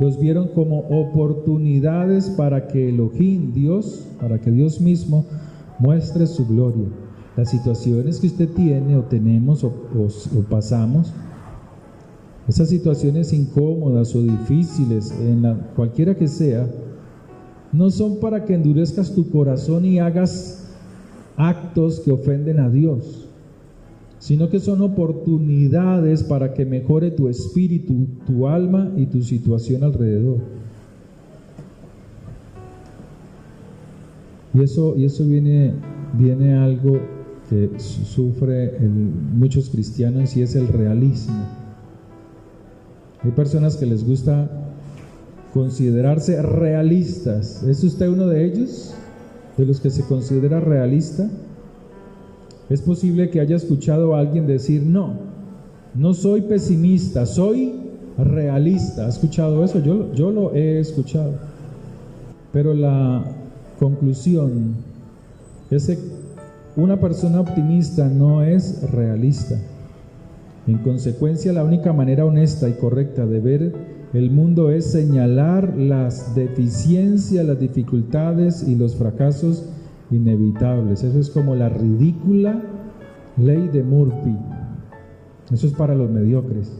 los vieron como oportunidades para que Elohim, Dios, para que Dios mismo muestre su gloria. Las situaciones que usted tiene o tenemos o pasamos, esas situaciones incómodas o difíciles, cualquiera que sea, no son para que endurezcas tu corazón y hagas actos que ofenden a Dios, sino que son oportunidades para que mejore tu espíritu, tu alma y tu situación alrededor. Y eso viene algo que sufren muchos cristianos, y es el realismo. Hay personas que les gusta considerarse realistas. ¿Es usted uno de ellos? ¿De los que se considera realista? Es posible que haya escuchado a alguien decir, no soy pesimista, soy realista. ¿Ha escuchado eso? Yo lo he escuchado. Pero la conclusión es que una persona optimista no es realista. En consecuencia, la única manera honesta y correcta de ver el mundo es señalar las deficiencias, las dificultades y los fracasos inevitables. Eso es como la ridícula ley de Murphy. Eso es para los mediocres.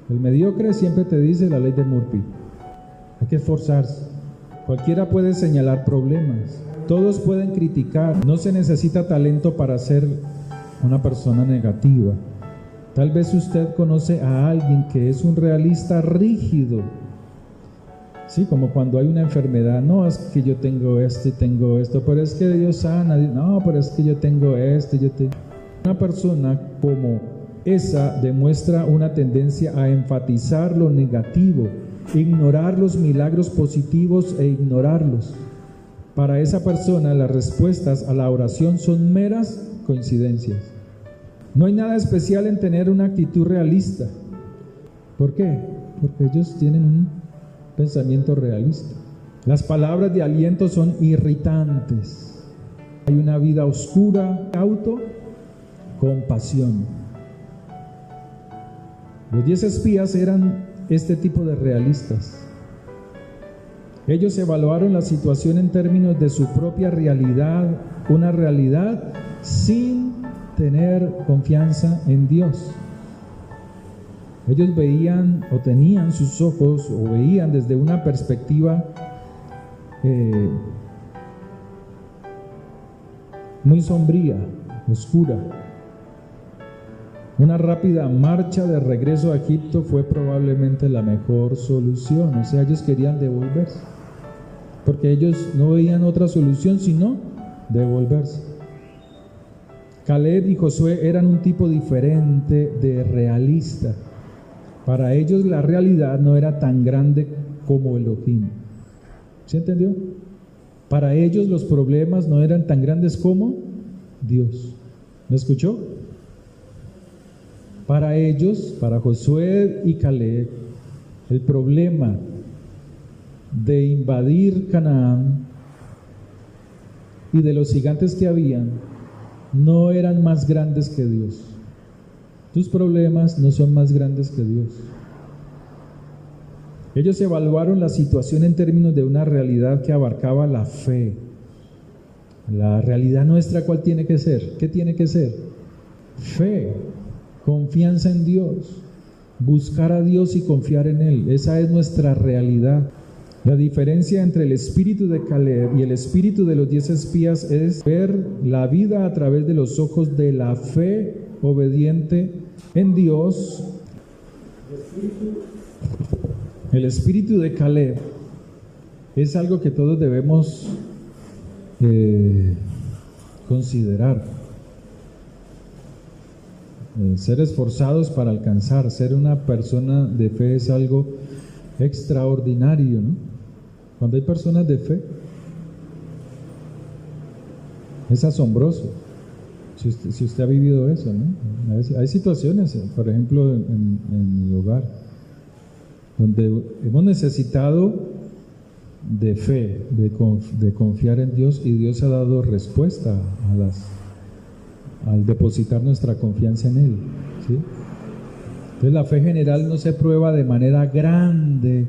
El mediocre siempre te dice la ley de Murphy. Hay que esforzarse. Cualquiera puede señalar problemas. Todos pueden criticar. No se necesita talento para ser una persona negativa. Tal vez usted conoce a alguien que es un realista rígido. Sí, como cuando hay una enfermedad, no, es que yo tengo esto y tengo esto, pero es que Dios sana, no, pero es que yo tengo esto, Una persona como esa demuestra una tendencia a enfatizar lo negativo, ignorar los milagros positivos e ignorarlos. Para esa persona las respuestas a la oración son meras coincidencias. No hay nada especial en tener una actitud realista. ¿Por qué? Porque ellos tienen un pensamiento realista. Las palabras de aliento son irritantes. Hay una vida oscura, autocompasión. Los 10 espías eran este tipo de realistas. Ellos evaluaron la situación en términos de su propia realidad, una realidad sin tener confianza en Dios. Ellos veían o tenían sus ojos o veían desde una perspectiva muy sombría, oscura. Una rápida marcha de regreso a Egipto fue probablemente la mejor solución. O sea, ellos querían devolverse, porque ellos no veían otra solución sino devolverse. Caleb y Josué eran un tipo diferente de realista. Para ellos la realidad no era tan grande como Elohim. ¿Se entendió? Para ellos los problemas no eran tan grandes como Dios. ¿Me escuchó? Para ellos, para Josué y Caleb, el problema de invadir Canaán y de los gigantes que habían no eran más grandes que Dios. Tus problemas no son más grandes que Dios. Ellos evaluaron la situación en términos de una realidad que abarcaba la fe. La realidad nuestra, ¿cuál tiene que ser? ¿Qué tiene que ser? Fe, confianza en Dios, buscar a Dios y confiar en Él. Esa es nuestra realidad. La diferencia entre el espíritu de Caleb y el espíritu de los 10 espías es ver la vida a través de los ojos de la fe obediente en Dios. El espíritu de Caleb es algo que todos debemos considerar. Ser esforzados para alcanzar, ser una persona de fe es algo extraordinario, ¿no? Cuando hay personas de fe, es asombroso. Si usted ha vivido eso, ¿no? Hay situaciones, por ejemplo, en mi hogar, donde hemos necesitado de fe, de confiar en Dios, y Dios ha dado respuesta al depositar nuestra confianza en Él, ¿sí? Entonces la fe general no se prueba de manera grande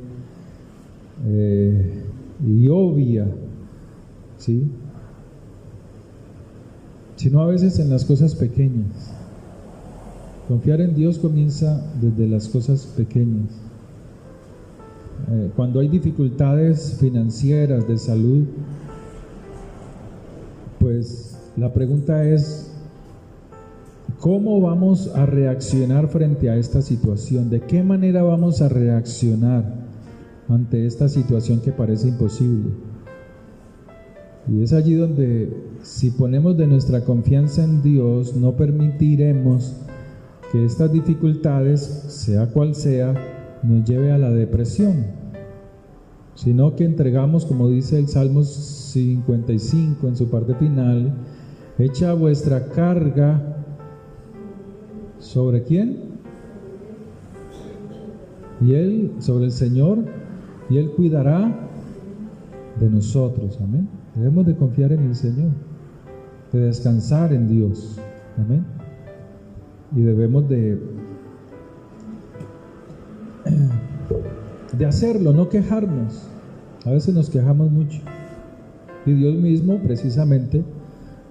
y obvia, ¿sí? Sino a veces en las cosas pequeñas. Confiar en Dios comienza desde las cosas pequeñas. Cuando hay dificultades financieras, de salud, pues la pregunta es: ¿cómo vamos a reaccionar frente a esta situación? ¿De qué manera vamos a reaccionar ante esta situación que parece imposible? Y es allí donde, si ponemos de nuestra confianza en Dios, no permitiremos que estas dificultades, sea cual sea, nos lleve a la depresión, sino que entregamos, como dice el Salmo 55 en su parte final: echa vuestra carga ¿sobre quién? Y Él, sobre el Señor, y Él cuidará de nosotros. Amén. Debemos de confiar en el Señor, de descansar en Dios. Amén. Y debemos de hacerlo, no quejarnos. A veces nos quejamos mucho, y Dios mismo, precisamente,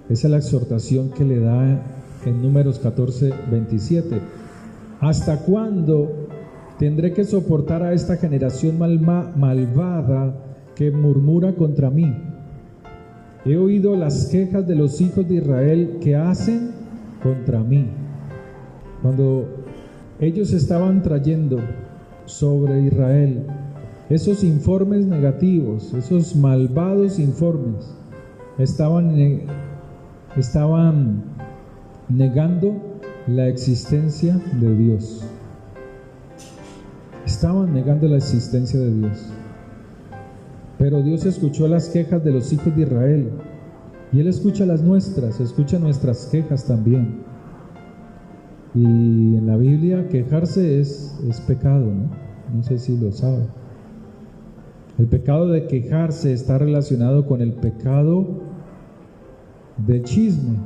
esa es la exhortación que le da en Números 14:27. ¿Hasta cuándo tendré que soportar a esta generación malvada que murmura contra mí? He oído las quejas de los hijos de Israel que hacen contra mí. Cuando ellos estaban trayendo sobre Israel esos informes negativos, esos malvados informes, estaban negando la existencia de Dios. Estaban negando la existencia de Dios. Pero Dios escuchó las quejas de los hijos de Israel, y Él escucha las nuestras, escucha nuestras quejas también. Y en la Biblia quejarse es pecado, ¿no? No sé si lo sabe. El pecado de quejarse está relacionado con el pecado de chisme.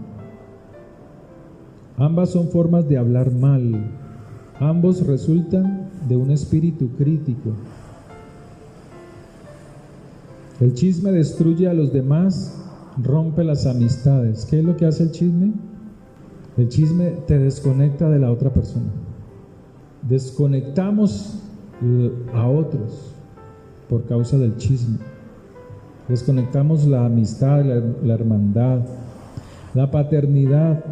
Ambas son formas de hablar mal. Ambos resultan de un espíritu crítico. El chisme destruye a los demás, rompe las amistades. ¿Qué es lo que hace el chisme? El chisme te desconecta de la otra persona. Desconectamos a otros por causa del chisme. Desconectamos la amistad, la hermandad, la paternidad,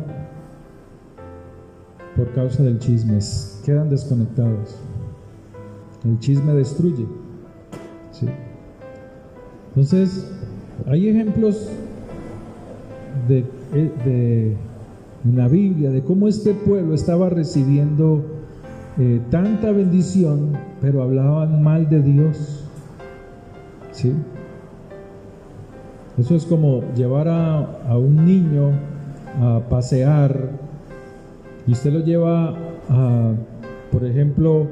por causa del chisme, quedan desconectados. El chisme destruye. ¿Sí? Entonces, hay ejemplos en la Biblia de cómo este pueblo estaba recibiendo tanta bendición, pero hablaban mal de Dios. ¿Sí? Eso es como llevar a un niño a pasear y usted lo lleva por ejemplo,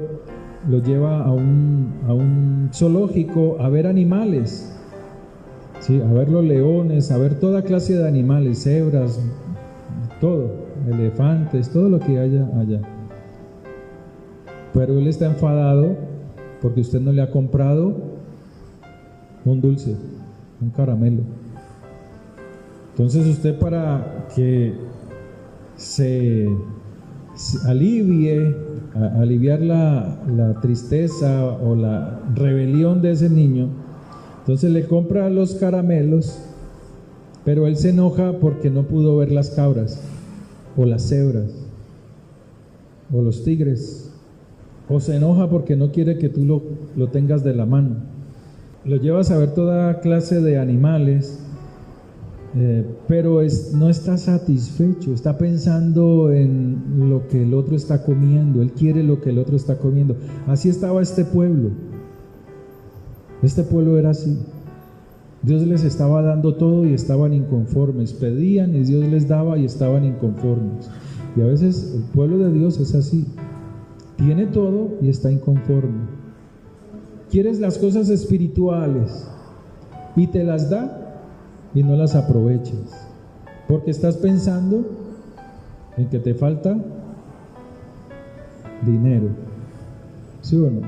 lo lleva a un zoológico a ver animales, ¿sí? A ver los leones, a ver toda clase de animales, cebras, todo, elefantes, todo lo que haya allá. Pero él está enfadado porque usted no le ha comprado un dulce, un caramelo. Entonces usted, para que se aliviar la tristeza o la rebelión de ese niño, entonces le compra los caramelos, pero él se enoja porque no pudo ver las cabras o las cebras o los tigres, o se enoja porque no quiere que tú lo tengas de la mano. Lo llevas a ver toda clase de animales, pero no está satisfecho, está pensando en lo que el otro está comiendo, él quiere lo que el otro está comiendo. Así estaba este pueblo. Este pueblo era así. Dios les estaba dando todo y estaban inconformes, pedían y Dios les daba y estaban inconformes. Y a veces el pueblo de Dios es así, tiene todo y está inconforme. Quieres las cosas espirituales y te las da y no las aprovechas, porque estás pensando en que te falta dinero, ¿sí o no?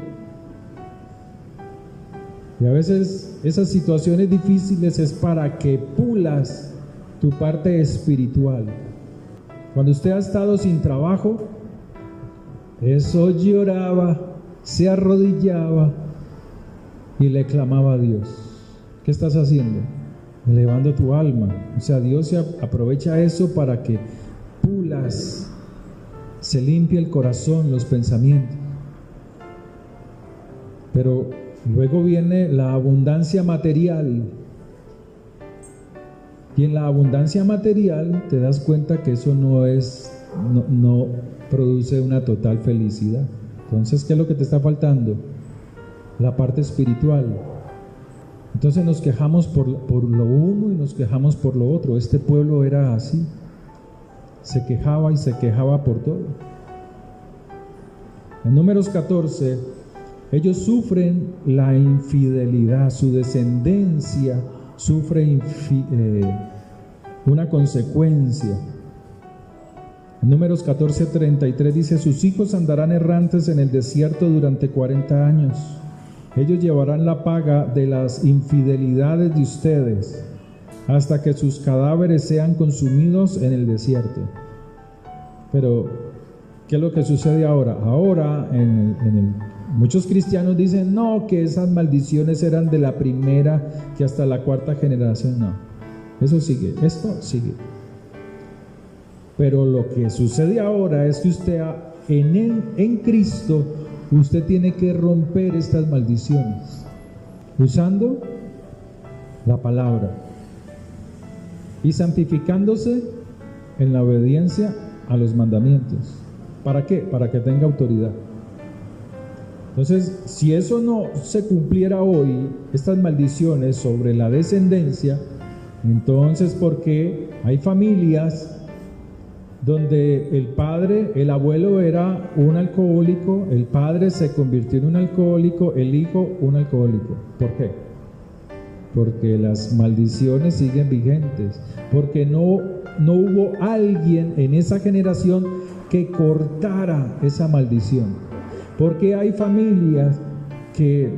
Y a veces esas situaciones difíciles es para que pulas tu parte espiritual. Cuando usted ha estado sin trabajo, eso lloraba, se arrodillaba y le clamaba a Dios. ¿Qué estás haciendo? Elevando tu alma. O sea, Dios se aprovecha eso para que pulas, se limpie el corazón, los pensamientos. Pero luego viene la abundancia material, y en la abundancia material te das cuenta que eso no produce una total felicidad. Entonces, ¿qué es lo que te está faltando? La parte espiritual. Entonces nos quejamos por lo uno y nos quejamos por lo otro. Este pueblo era así, se quejaba y se quejaba por todo. En Números 14, ellos sufren la infidelidad, su descendencia sufre una consecuencia. En Números 14:33 dice: sus hijos andarán errantes en el desierto durante 40 años. Ellos llevarán la paga de las infidelidades de ustedes hasta que sus cadáveres sean consumidos en el desierto. Pero, ¿qué es lo que sucede ahora? Ahora, muchos cristianos dicen, no, que esas maldiciones eran de la primera, que hasta la cuarta generación. No, eso sigue, esto sigue. Pero lo que sucede ahora es que usted, en Cristo, usted tiene que romper estas maldiciones usando la palabra y santificándose en la obediencia a los mandamientos. ¿Para qué? Para que tenga autoridad. Entonces, si eso no se cumpliera hoy, estas maldiciones sobre la descendencia, entonces, ¿por qué hay familias donde el abuelo era un alcohólico, el padre se convirtió en un alcohólico, el hijo un alcohólico? ¿Por qué? Porque las maldiciones siguen vigentes, porque no hubo alguien en esa generación que cortara esa maldición. Porque hay familias que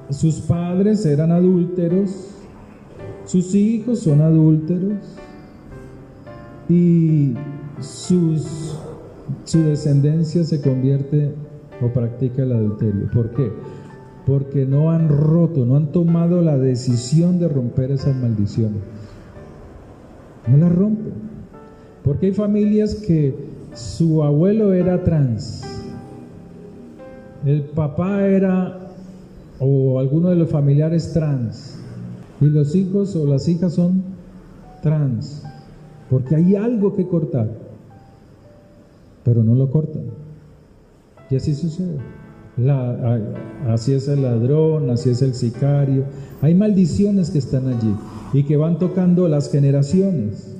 sus padres eran adúlteros, sus hijos son adúlteros, y su descendencia se convierte o practica el adulterio. ¿Por qué? Porque no han tomado la decisión de romper esas maldiciones. No las rompen. Porque hay familias que su abuelo era trans, el papá era, o alguno de los familiares trans, y los hijos o las hijas son trans, porque hay algo que cortar, pero no lo cortan. Y así sucede. Así es el ladrón, así es el sicario. Hay maldiciones que están allí y que van tocando las generaciones.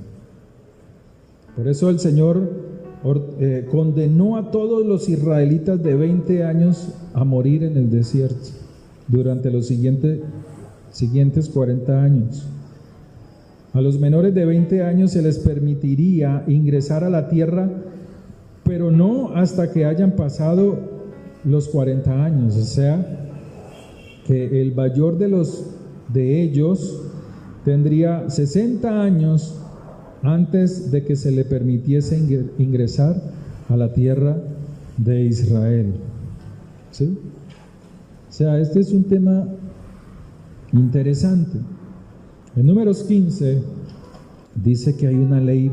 Por eso el Señor condenó a todos los israelitas de 20 años a morir en el desierto durante los siguientes 40 años. A los menores de 20 años se les permitiría ingresar a la tierra, pero no hasta que hayan pasado los 40 años, o sea, que el mayor de ellos tendría 60 años antes de que se le permitiese ingresar a la tierra de Israel. ¿Sí? O sea, este es un tema interesante. En Números 15 dice que hay una ley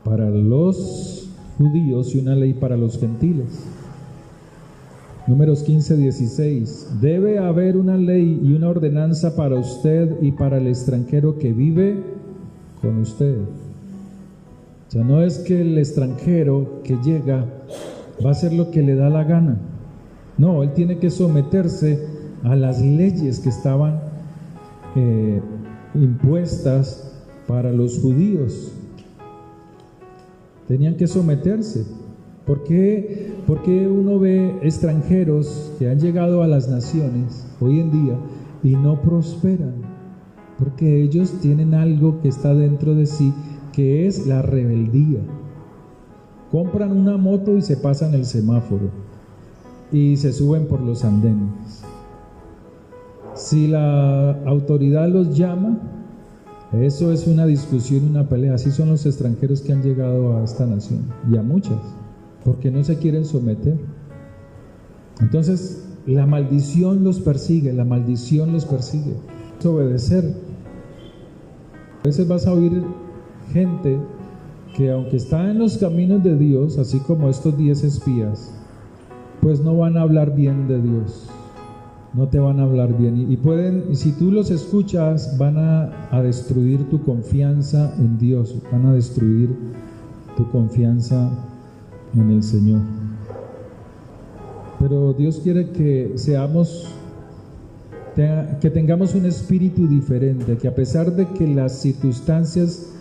para los judíos y una ley para los gentiles. Números 15:16. Debe haber una ley y una ordenanza para usted y para el extranjero que vive con usted. O sea, no es que el extranjero que llega va a hacer lo que le da la gana. No, él tiene que someterse a las leyes que estaban impuestas para los judíos. Tenían que someterse. ¿Por qué uno ve extranjeros que han llegado a las naciones hoy en día y no prosperan? Porque ellos tienen algo que está dentro de sí, que es la rebeldía. Compran una moto y se pasan el semáforo y se suben por los andenes. Si la autoridad los llama, eso es una discusión, una pelea. Así son los extranjeros que han llegado a esta nación, y a muchas, porque no se quieren someter. Entonces la maldición los persigue, la maldición los persigue. Es obedecer. A veces vas a oír gente que, aunque está en los caminos de Dios, así como estos 10 espías, pues no van a hablar bien de Dios, no te van a hablar bien, y pueden, si tú los escuchas, van a destruir tu confianza en Dios, van a destruir tu confianza en el Señor. Pero Dios quiere que tengamos un espíritu diferente, que a pesar de que las circunstancias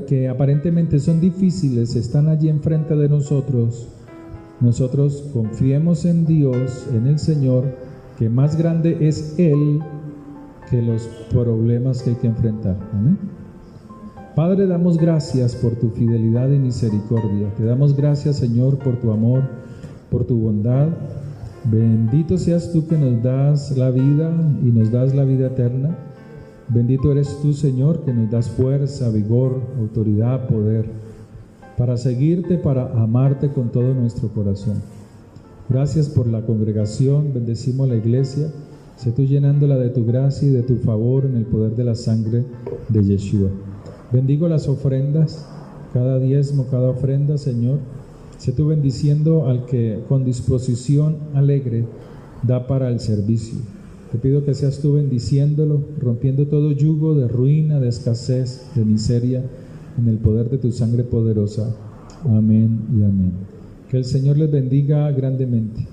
que aparentemente son difíciles están allí enfrente de nosotros confiemos en Dios, en el Señor, que más grande es Él que los problemas que hay que enfrentar. Amén. Padre, damos gracias por tu fidelidad y misericordia. Te damos gracias, Señor, por tu amor, por tu bondad. Bendito seas tú que nos das la vida y nos das la vida eterna. Bendito eres tú, Señor, que nos das fuerza, vigor, autoridad, poder, para seguirte, para amarte con todo nuestro corazón. Gracias por la congregación, bendecimos la iglesia, sé tú llenándola de tu gracia y de tu favor en el poder de la sangre de Yeshua. Bendigo las ofrendas, cada diezmo, cada ofrenda, Señor, sé tú bendiciendo al que con disposición alegre da para el servicio. Te pido que seas tú bendiciéndolo, rompiendo todo yugo de ruina, de escasez, de miseria, en el poder de tu sangre poderosa. Amén y amén. Que el Señor les bendiga grandemente.